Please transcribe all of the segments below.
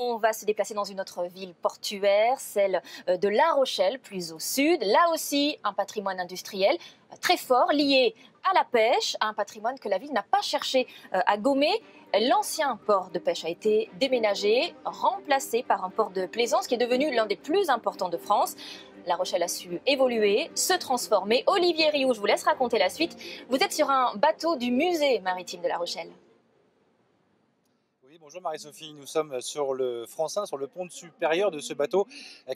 On va se déplacer dans une autre ville portuaire, celle de La Rochelle, plus au sud. Là aussi, un patrimoine industriel très fort, lié à la pêche, un patrimoine que la ville n'a pas cherché à gommer. L'ancien port de pêche a été déménagé, remplacé par un port de plaisance qui est devenu l'un des plus importants de France. La Rochelle a su évoluer, se transformer. Olivier Rioux, je vous laisse raconter la suite. Vous êtes sur un bateau du musée maritime de La Rochelle. Oui, bonjour Marie-Sophie, nous sommes sur le Francin, sur le pont supérieur de ce bateau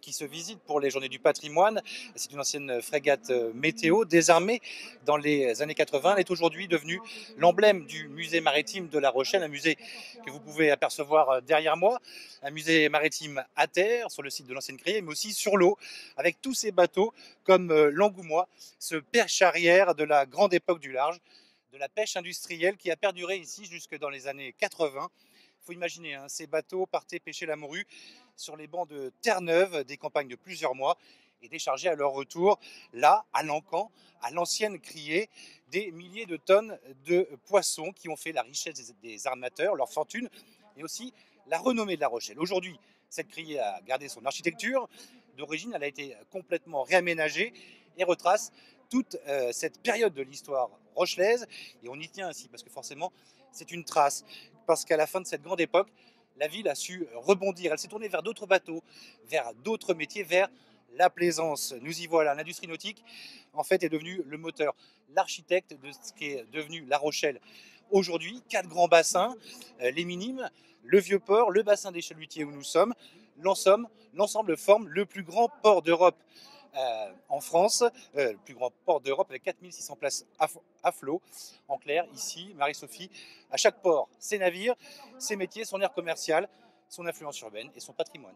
qui se visite pour les Journées du patrimoine. C'est une ancienne frégate météo désarmée dans les années 80. Elle est aujourd'hui devenue l'emblème du musée maritime de La Rochelle, un musée que vous pouvez apercevoir derrière moi, un musée maritime à terre sur le site de l'ancienne criée, mais aussi sur l'eau avec tous ces bateaux comme l'Angoumois, ce perche arrière de la grande époque du large, de la pêche industrielle qui a perduré ici jusque dans les années 80. Il faut imaginer, hein, ces bateaux partaient pêcher la morue sur les bancs de Terre-Neuve, des campagnes de plusieurs mois, et déchargeaient à leur retour, là, à l'Ancan, à l'ancienne criée, des milliers de tonnes de poissons qui ont fait la richesse des armateurs, leur fortune, et aussi la renommée de La Rochelle. Aujourd'hui, cette criée a gardé son architecture. D'origine, elle a été complètement réaménagée et retrace toute cette période de l'histoire rochelaise. Et on y tient ainsi, parce que forcément, c'est une trace. Parce qu'à la fin de cette grande époque, la ville a su rebondir. Elle s'est tournée vers d'autres bateaux, vers d'autres métiers, vers la plaisance. Nous y voilà. L'industrie nautique, en fait, est devenue le moteur, l'architecte de ce qui est devenu La Rochelle. Aujourd'hui, 4 grands bassins, les Minimes, le Vieux-Port, le bassin des Chalutiers où nous sommes. L'ensemble forme le plus grand port d'Europe en France, le plus grand port d'Europe avec 4600 places à flot. En clair, ici, Marie-Sophie, à chaque port, ses navires, ses métiers, son aire commerciale, son influence urbaine et son patrimoine.